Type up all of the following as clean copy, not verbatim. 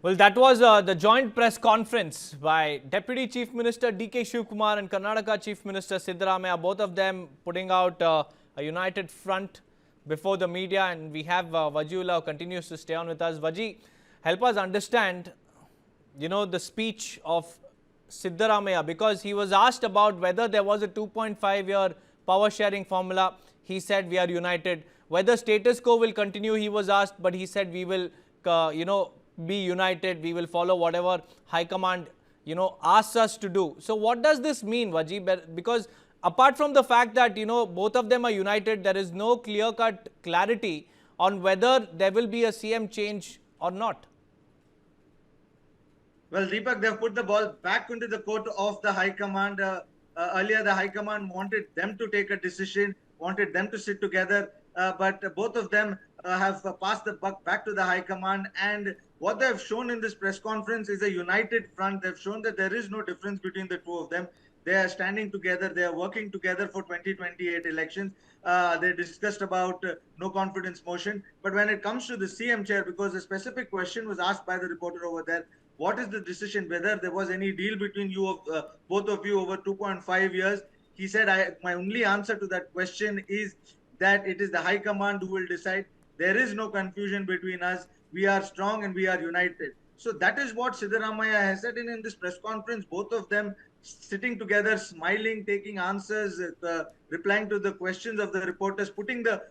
Well, that was the joint press conference by Deputy Chief Minister DK Shivakumar and Karnataka Chief Minister Siddaramaiah, both of them putting out a united front before the media. And we have Vajiullah who continues to stay on with us. Vaji, help us understand, the speech of Siddaramaiah, because he was asked about whether there was a 2.5-year power sharing formula. He said we are united. Whether status quo will continue, he was asked, but he said we will, be united. We will follow whatever High Command, asks us to do. So what does this mean, Vaji? Because apart from the fact that, both of them are united, there is no clear-cut clarity on whether there will be a CM change or not. Well, Deepak, they've put the ball back into the court of the High Command. Earlier, the High Command wanted them to take a decision, wanted them to sit together, but both of them have passed the buck back to the High Command. And what they have shown in this press conference is a united front. They've shown that there is no difference between the two of them. They are standing together. They are working together for 2028 elections. They discussed about no confidence motion. But when it comes to the CM chair, because a specific question was asked by the reporter over there, what is the decision, whether there was any deal between you, both of you, over 2.5 years? He said, my only answer to that question is that it is the High Command who will decide. There is no confusion between us. We are strong and we are united. So that is what Siddaramaiah has said in this press conference. Both of them sitting together, smiling, taking answers, replying to the questions of the reporters, putting the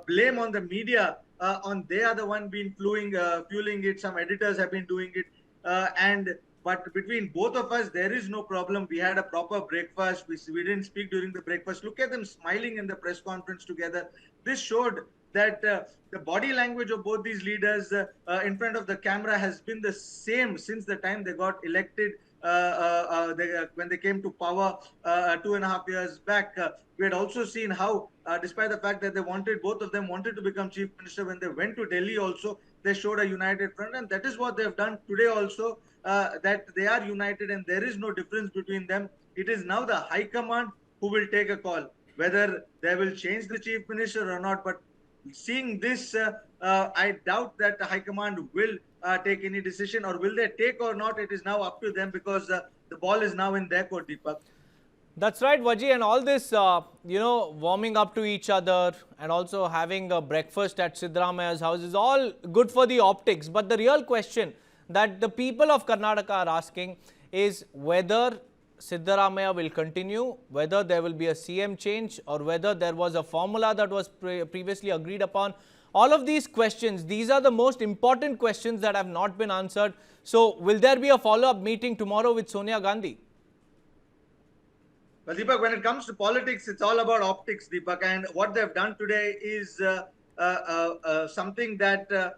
blame on the media. They are the one been fueling it. Some editors have been doing it. But between both of us, there is no problem. We had a proper breakfast. We didn't speak during the breakfast. Look at them smiling in the press conference together. This showed that the body language of both these leaders in front of the camera has been the same since the time they got elected. When they came to power 2.5 years back, we had also seen how, despite the fact that both of them wanted to become chief minister, when they went to Delhi also, they showed a united front, and that is what they have done today also, that they are united and there is no difference between them. It is now the High Command who will take a call, whether they will change the chief minister or not. But seeing this, I doubt that the High Command will take any decision, or will they take or not, it is now up to them, because the ball is now in their court, Deepak. That's right, Vaji, and all this, warming up to each other and also having a breakfast at Siddaramaiah's house is all good for the optics. But the real question that the people of Karnataka are asking is whether Siddaramaiah will continue, whether there will be a CM change, or whether there was a formula that was previously agreed upon. All of these questions, these are the most important questions that have not been answered. So, will there be a follow-up meeting tomorrow with Sonia Gandhi? Well, Deepak, when it comes to politics, it's all about optics, Deepak. And what they've done today is something that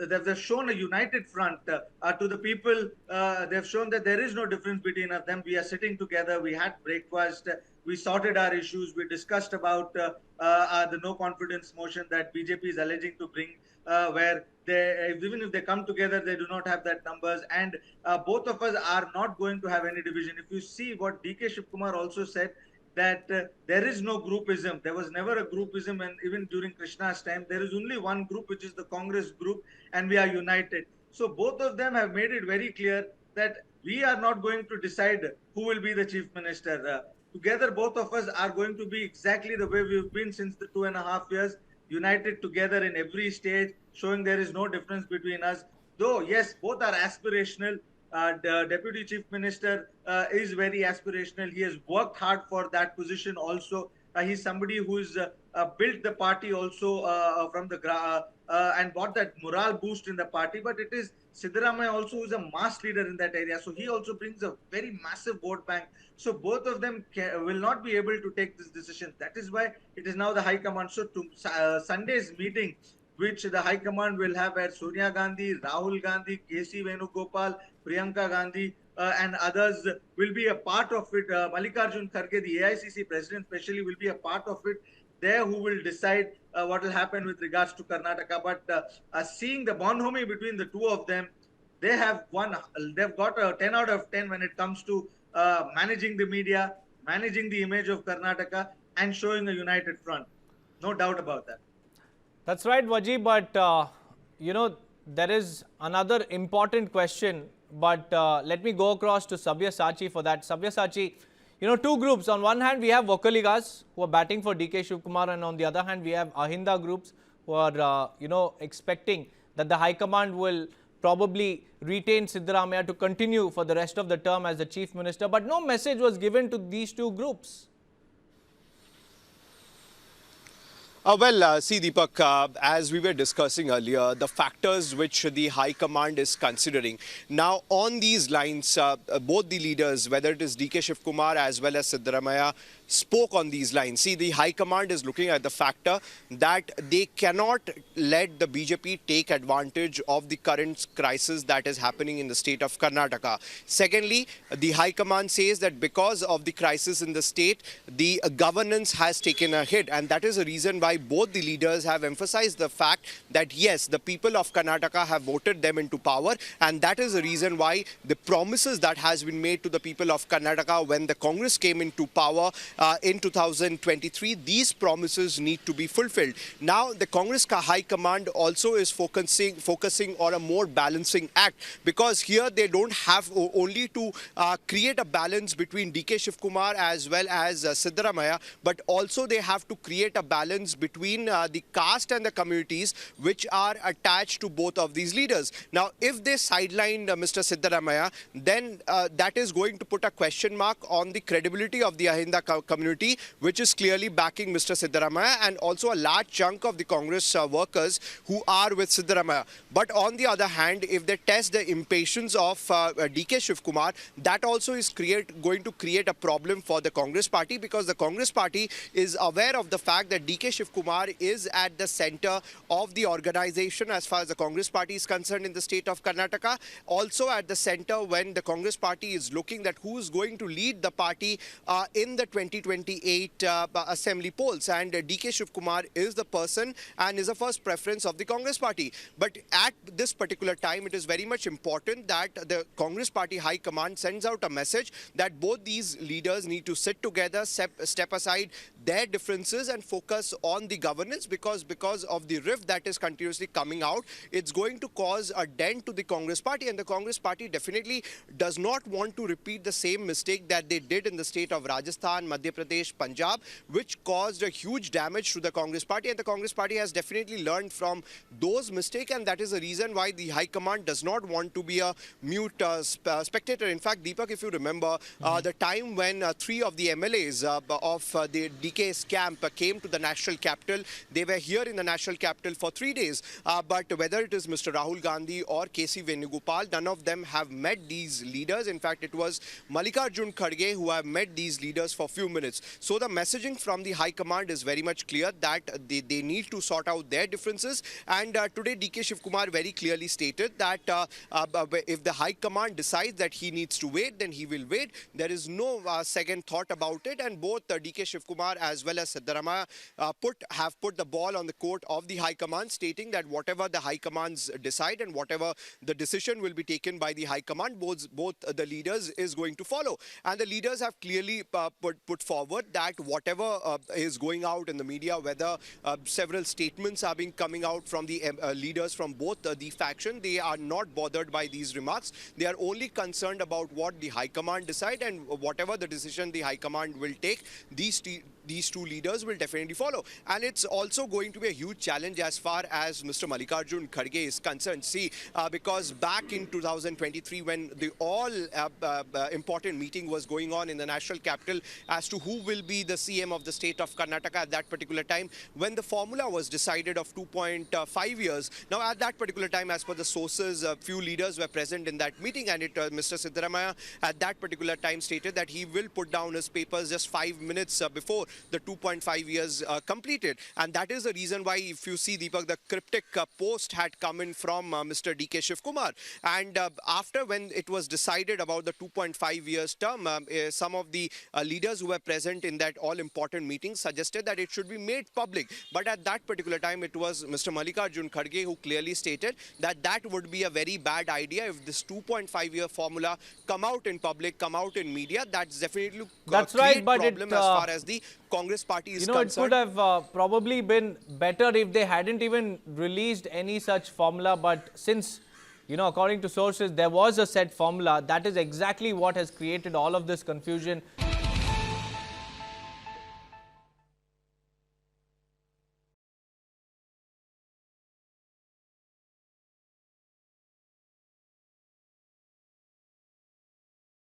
they've shown a united front to the people. They've shown that there is no difference between them. We are sitting together. We had breakfast. We sorted our issues. We discussed about the no confidence motion that BJP is alleging to bring, where even if they come together, they do not have that numbers. And both of us are not going to have any division. If you see what DK Shivakumar also said, that there is no groupism. There was never a groupism, and even during Krishna's time, there is only one group, which is the Congress group, and we are united. So both of them have made it very clear that we are not going to decide who will be the chief minister. Together, both of us are going to be exactly the way we've been since the 2.5 years, united together in every stage, showing there is no difference between us. Though, yes, both are aspirational. The Deputy Chief Minister is very aspirational. He has worked hard for that position also. He's somebody who's built the party also from the and brought that morale boost in the party. But it is Siddaramaiah also who's a mass leader in that area. So he also brings a very massive vote bank. So both of them will not be able to take this decision. That is why it is now the High Command. So to Sunday's meeting, which the High Command will have, at Sonia Gandhi, Rahul Gandhi, KC Venugopal, Priyanka Gandhi, and others will be a part of it. Mallikarjun Kharge, the AICC president especially, will be a part of it. There who will decide what will happen with regards to Karnataka. But seeing the bonhomie between the two of them, they've got a 10 out of 10 when it comes to managing the media, managing the image of Karnataka, and showing a united front. No doubt about that. That's right, Vaji, but there is another important question, but let me go across to Sabyasachi for that. Sabyasachi, you know, two groups. On one hand, we have Vokaligas who are batting for DK Shivakumar, and on the other hand, we have Ahinda groups who are, you know, expecting that the High Command will probably retain Siddaramaiah to continue for the rest of the term as the Chief Minister. But no message was given to these two groups. See, Deepak, as we were discussing earlier, the factors which the High Command is considering. Now, on these lines, both the leaders, whether it is DK Shivakumar as well as Siddaramaiah, spoke on these lines. See, the High Command is looking at the factor that they cannot let the BJP take advantage of the current crisis that is happening in the state of Karnataka. Secondly, the High Command says that because of the crisis in the state, the governance has taken a hit, and that is the reason why both the leaders have emphasized the fact that yes, the people of Karnataka have voted them into power, and that is the reason why the promises that has been made to the people of Karnataka when the Congress came into power in 2023, these promises need to be fulfilled. Now, the Congress High Command also is focusing on a more balancing act, because here they don't have only to create a balance between DK Shivakumar as well as Siddaramaiah, but also they have to create a balance between the caste and the communities which are attached to both of these leaders. Now, if they sideline Mr. Siddaramaiah, then that is going to put a question mark on the credibility of the Ahinda community, which is clearly backing Mr. Siddaramaiah, and also a large chunk of the Congress workers who are with Siddaramaiah. But on the other hand, if they test the impatience of DK Shivakumar, that also is going to create a problem for the Congress party, because the Congress party is aware of the fact that DK Shivakumar is at the center of the organization as far as the Congress party is concerned in the state of Karnataka. Also at the center when the Congress party is looking at who is going to lead the party in the 2028 assembly polls, and DK Shivakumar is the person and is the first preference of the Congress party. But at this particular time, it is very much important that the Congress party High Command sends out a message that both these leaders need to sit together, step aside their differences and focus on the governance, because of the rift that is continuously coming out, it's going to cause a dent to the Congress party, and the Congress party definitely does not want to repeat the same mistake that they did in the state of Rajasthan, Madhya Pradesh, Punjab, which caused a huge damage to the Congress party, and the Congress party has definitely learned from those mistakes, and that is the reason why the High Command does not want to be a mute spectator. In fact, Deepak, if you remember, the time when three of the MLAs of the DKS camp came to the national capital, they were here in the national capital for 3 days. But whether it is Mr. Rahul Gandhi or KC Venugopal, none of them have met these leaders. In fact, it was Mallikarjun Kharge who have met these leaders for a few minutes. So the messaging from the High Command is very much clear that they need to sort out their differences. And today, DK Shivakumar very clearly stated that if the High Command decides that he needs to wait, then he will wait. There is no second thought about it. And both DK Shivakumar as well as Siddaramaiah have put the ball on the court of the High Command, stating that whatever the High Commands decide and whatever the decision will be taken by the High Command, both the leaders is going to follow. And the leaders have clearly put forward that whatever is going out in the media, whether several statements are coming out from the leaders from both the faction, they are not bothered by these remarks. They are only concerned about what the High Command decide, and whatever the decision the High Command will take, these two leaders will definitely follow. And it's also going to be a huge challenge as far as Mr. Mallikarjun Kharge is concerned. See, because back in 2023, when the all important meeting was going on in the national capital as to who will be the CM of the state of Karnataka at that particular time, when the formula was decided of 2.5 years. Now, at that particular time, as per the sources, a few leaders were present in that meeting, and Mr. Siddaramaiah at that particular time stated that he will put down his papers just 5 minutes before the 2.5 years completed. And that is the reason why, if you see, Deepak, the cryptic post had come in from Mr. DK Shivakumar. And after, when it was decided about the 2.5 years term, some of the leaders who were present in that all-important meeting suggested that it should be made public. But at that particular time, it was Mr. Mallikarjun Kharge who clearly stated that that would be a very bad idea if this 2.5-year formula come out in public, come out in media. That's definitely That's right, but problem as far as the Congress party is You know, it concerned. could have probably been better if they hadn't even released any such formula. But since, you know, according to sources, there was a set formula, that is exactly what has created all of this confusion.